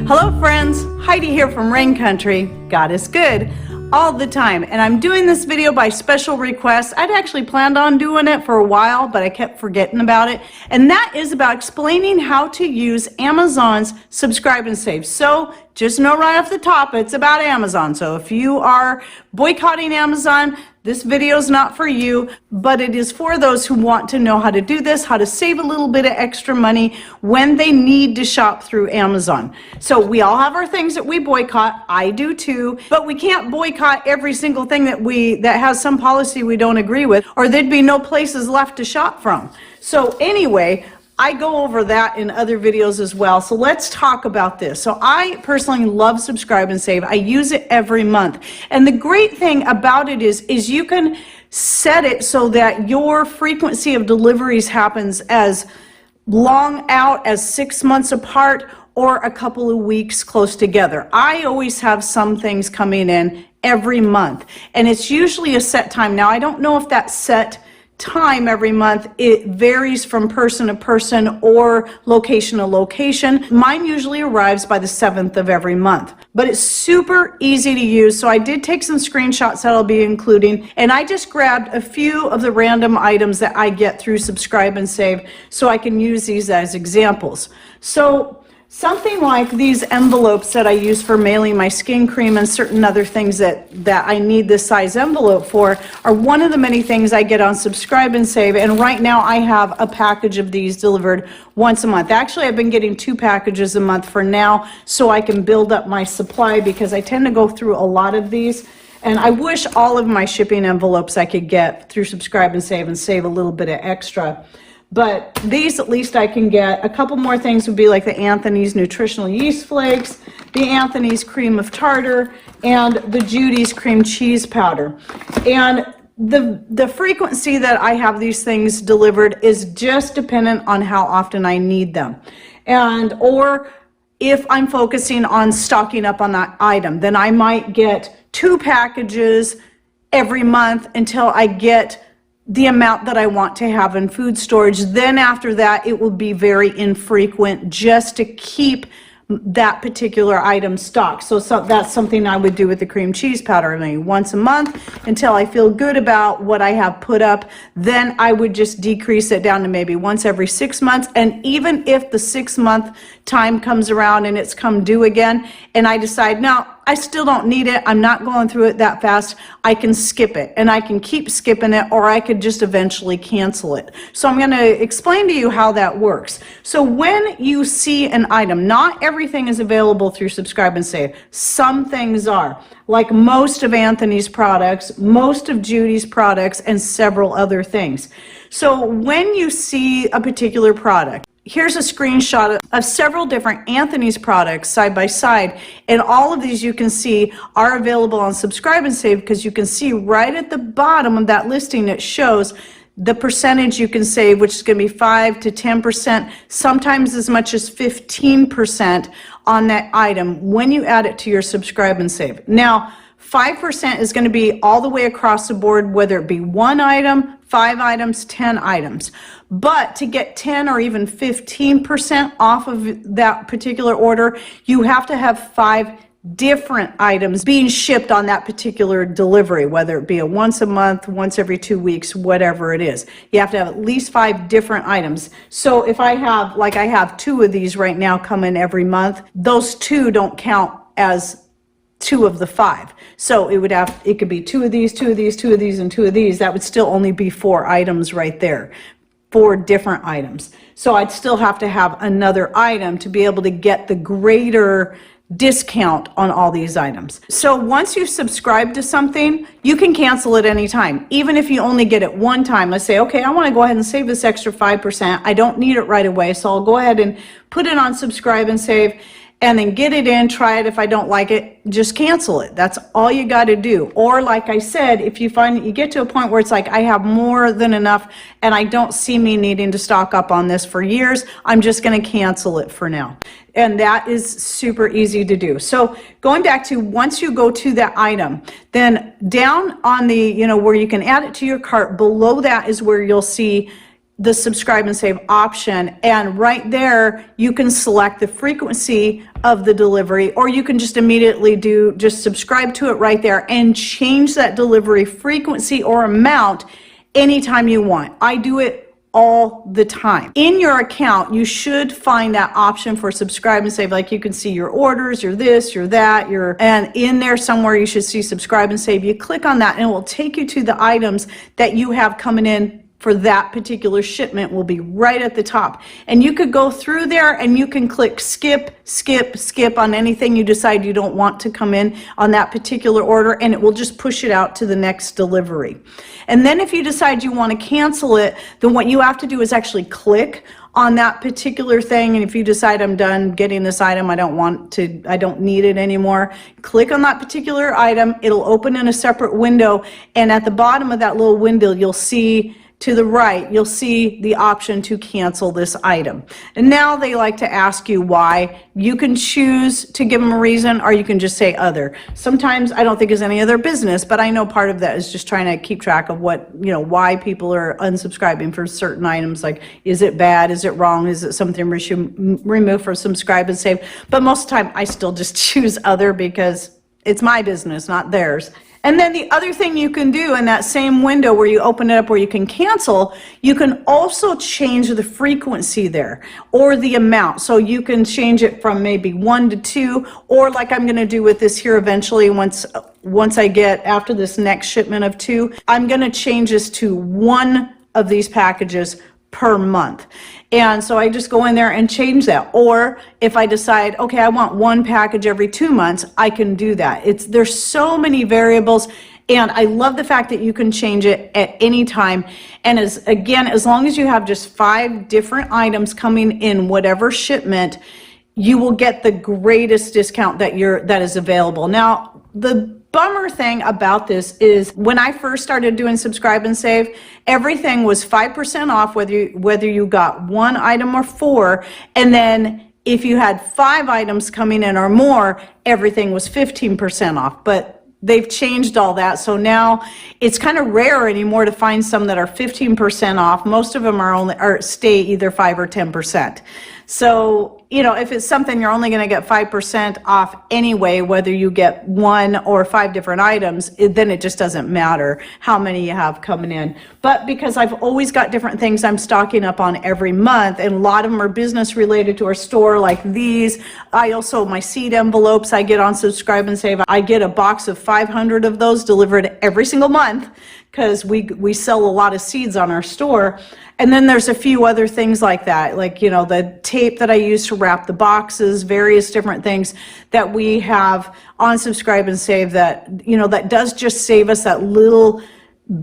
Hello friends, Heidi here from Rain Country. God is good all the time, and I'm doing this video by special request. I'd actually planned on doing it for a while, but I kept forgetting about it, and that is about explaining how to use Amazon's subscribe and save. So just know right off the top, it's about Amazon. So if you are boycotting Amazon, this video is not for you, but it is for those who want to know how to do this, how to save a little bit of extra money when they need to shop through Amazon. So we all have our things that we boycott. I do too, but we can't boycott every single thing that has some policy we don't agree with, or there'd be no places left to shop from. So anyway, I go over that in other videos as well. So let's talk about this. So I personally love subscribe and save. I use it every month. And the great thing about it is you can set it so that your frequency of deliveries happens as long out as 6 months apart or a couple of weeks close together. I always have some things coming in every month, and it's usually a set time. Now, I don't know if that set time every month, it varies from person to person or location to location. Mine usually arrives by the 7th of every month, but it's super easy to use. So I did take some screenshots that I'll be including, and I just grabbed a few of the random items that I get through subscribe and save so I can use these as examples. So something like these envelopes that I use for mailing my skin cream and certain other things that I need this size envelope for are one of the many things I get on subscribe and save. And right now I have a package of these delivered once a month. Actually, I've been getting 2 packages a month for now so I can build up my supply, because I tend to go through a lot of these. And I wish all of my shipping envelopes I could get through subscribe and save a little bit of extra. But these at least I can get. A couple more things would be like the Anthony's Nutritional Yeast Flakes, the Anthony's Cream of Tartar, and the Judy's Cream Cheese Powder. And the frequency that I have these things delivered is just dependent on how often I need them. Or if I'm focusing on stocking up on that item, then I might get 2 packages every month until I get the amount that I want to have in food storage. Then after that, it will be very infrequent just to keep that particular item stocked. So that's something I would do with the cream cheese powder. Maybe once a month until I feel good about what I have put up. Then I would just decrease it down to maybe once every 6 months. And even if the 6-month time comes around and it's come due again, and I decide, no, I still don't need it, I'm not going through it that fast, I can skip it, and I can keep skipping it, or I could just eventually cancel it. So I'm going to explain to you how that works. So when you see an item, not everything is available through subscribe and save. Some things are, like most of Anthony's products, most of Judy's products, and several other things. So when you see a particular product, here's a screenshot of several different Anthony's products side by side, and all of these you can see are available on subscribe and save, because you can see right at the bottom of that listing it shows the percentage you can save, which is going to be 5 to 10%, sometimes as much as 15% on that item when you add it to your subscribe and save. Now, 5% is going to be all the way across the board, whether it be 1 item, 5 items, 10 items. But to get 10 or even 15% off of that particular order, you have to have 5 different items being shipped on that particular delivery, whether it be a once a month, once every 2 weeks, whatever it is. You have to have at least 5 different items. So if I have 2 of these right now coming every month, those 2 don't count as 2 of the 5. So it could be 2 of these, 2 of these, 2 of these, and 2 of these. That would still only be 4 items right there. 4 different items. So I'd still have to have another item to be able to get the greater discount on all these items. So once you've subscribed to something, you can cancel it anytime. Even if you only get it one time, let's say, okay, I want to go ahead and save this extra 5%. I don't need it right away, so I'll go ahead and put it on subscribe and save, and then get it in, try it. If I don't like it, just cancel it. That's all you got to do. Or like I said, if you find you get to a point where it's like, I have more than enough and I don't see me needing to stock up on this for years, I'm just going to cancel it for now. And that is super easy to do. So going back to, once you go to that item, then down on the, where you can add it to your cart, below that is where you'll see the subscribe and save option, and right there you can select the frequency of the delivery, or you can just immediately just subscribe to it right there and change that delivery frequency or amount anytime you want. I do it all the time. In your account, you should find that option for subscribe and save. Like you can see your orders, your this, your that, and in there somewhere you should see subscribe and save. You click on that and it will take you to the items that you have coming in for that particular shipment will be right at the top. And you could go through there and you can click skip, skip, skip on anything you decide you don't want to come in on that particular order, and it will just push it out to the next delivery. And then if you decide you want to cancel it, then what you have to do is actually click on that particular thing. And if you decide I'm done getting this item, I don't need it anymore, click on that particular item. It'll open in a separate window, and at the bottom of that little window you'll see to the right, you'll see the option to cancel this item. And now they like to ask you why. You can choose to give them a reason, or you can just say other. Sometimes I don't think it's any other business, but I know part of that is just trying to keep track of what, why people are unsubscribing for certain items. Like, is it bad? Is it wrong? Is it something we should remove from subscribe and save? But most of the time I still just choose other because it's my business, not theirs. And then the other thing you can do in that same window where you open it up where you can cancel, you can also change the frequency there or the amount. So you can change it from maybe 1 to 2, or like I'm going to do with this here eventually once I get after this next shipment of 2, I'm going to change this to 1 of these packages per month. And so I just go in there and change that. Or if I decide, okay, I want 1 package every 2 months, I can do that. There's so many variables, and I love the fact that you can change it at any time. And as long as you have just 5 different items coming in whatever shipment, you will get the greatest discount that is available. Now, the bummer thing about this is when I first started doing subscribe and save, everything was 5% off whether you got 1 item or 4, and then if you had 5 items coming in or more, everything was 15% off. But they've changed all that, so now it's kind of rare anymore to find some that are 15% off. Most of them stay either 5 or 10%. So, if it's something you're only going to get 5% off anyway, whether you get 1 or 5 different items, then it just doesn't matter how many you have coming in. But because I've always got different things I'm stocking up on every month, and a lot of them are business related to our store, like these. I also, my seed envelopes I get on subscribe and save. I get a box of 500 of those delivered every single month because we sell a lot of seeds on our store. And then there's a few other things like that, like, the tape that I use to wrap the boxes, various different things that we have on subscribe and save that, that does just save us that little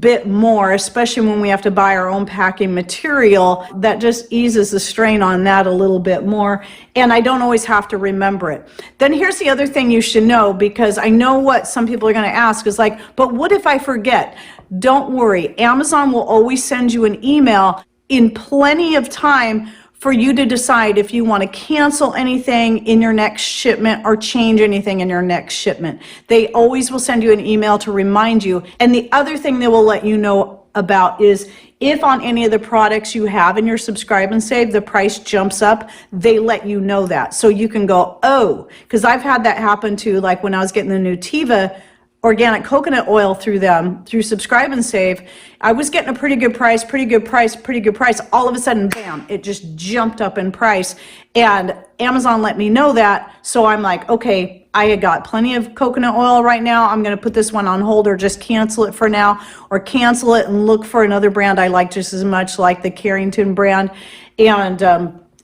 bit more, especially when we have to buy our own packing material. That just eases the strain on that a little bit more, and I don't always have to remember it. Then here's the other thing you should know, because I know what some people are going to ask is like, but what if I forget? Don't worry, Amazon will always send you an email in plenty of time for you to decide if you want to cancel anything in your next shipment or change anything in your next shipment. They always will send you an email to remind you. And the other thing they will let you know about is if on any of the products you have in your subscribe and save, the price jumps up, they let you know that. So you can go, oh, because I've had that happen too, like when I was getting the Nutiva organic coconut oil through subscribe and save, I was getting a pretty good price. All of a sudden, bam, it just jumped up in price, and Amazon let me know that. So I'm like, okay, I had got plenty of coconut oil right now. I'm going to put this one on hold, or just cancel it for now, or cancel it and look for another brand I like just as much, like the Carrington brand,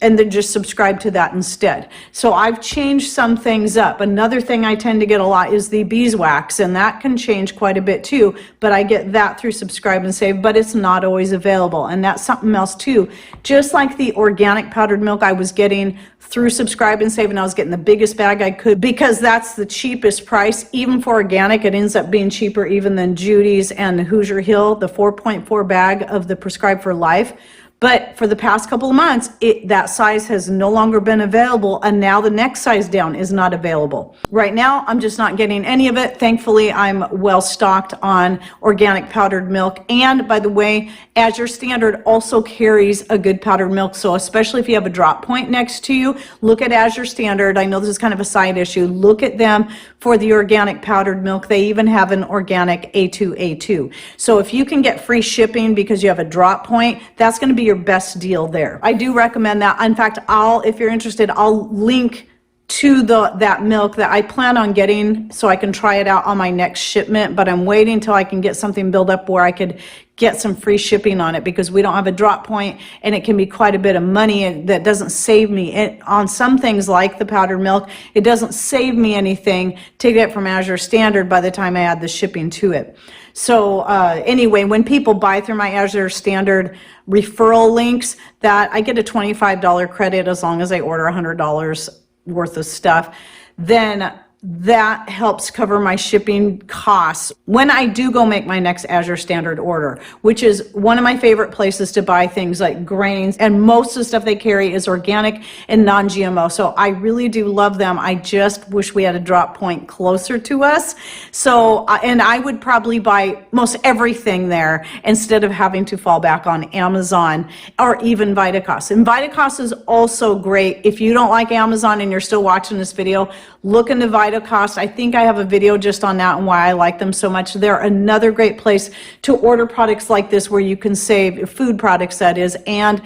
and then just subscribe to that instead. So I've changed some things up. Another thing I tend to get a lot is the beeswax, and that can change quite a bit too, but I get that through subscribe and save, but it's not always available, and that's something else too. Just like the organic powdered milk I was getting through subscribe and save, and I was getting the biggest bag I could because that's the cheapest price. Even for organic, it ends up being cheaper even than Judy's and Hoosier Hill, the 4.4 bag of the Prescribed for Life. But for the past couple of months, that size has no longer been available, and now the next size down is not available. Right now, I'm just not getting any of it. Thankfully, I'm well stocked on organic powdered milk. And by the way, Azure Standard also carries a good powdered milk. So especially if you have a drop point next to you, look at Azure Standard. I know this is kind of a side issue. Look at them for the organic powdered milk. They even have an organic A2A2. So if you can get free shipping because you have a drop point, that's going to be your best deal there. I do recommend that. In fact, if you're interested, I'll link to that milk that I plan on getting so I can try it out on my next shipment, but I'm waiting until I can get something built up where I could get some free shipping on it, because we don't have a drop point and it can be quite a bit of money, and that doesn't save me. On some things like the powdered milk, it doesn't save me anything to get from Azure Standard by the time I add the shipping to it. So anyway, when people buy through my Azure Standard referral links, that I get a $25 credit as long as I order $100 worth of stuff, then that helps cover my shipping costs when I do go make my next Azure Standard order, which is one of my favorite places to buy things like grains, and most of the stuff they carry is organic and non-GMO. So I really do love them. I just wish we had a drop point closer to us. So, and I would probably buy most everything there instead of having to fall back on Amazon or even Vitacost. And Vitacost is also great. If you don't like Amazon and you're still watching this video, look into Vitacost. I think I have a video just on that and why I like them so much. They're another great place to order products like this, where you can save, food products that is, and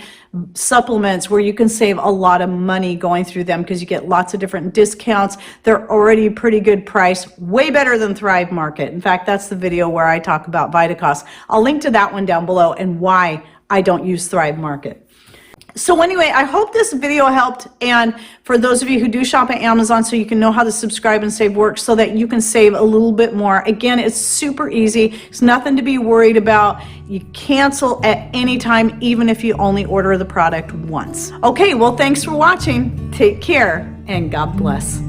supplements, where you can save a lot of money going through them because you get lots of different discounts. They're already a pretty good price, way better than Thrive Market. In fact, that's the video where I talk about Vitacost. I'll link to that one down below and why I don't use Thrive Market. So anyway, I hope this video helped, and for those of you who do shop at Amazon, so you can know how to subscribe and save works so that you can save a little bit more. Again, it's super easy. It's nothing to be worried about. You cancel at any time, even if you only order the product once. Okay, well, thanks for watching. Take care, and God bless.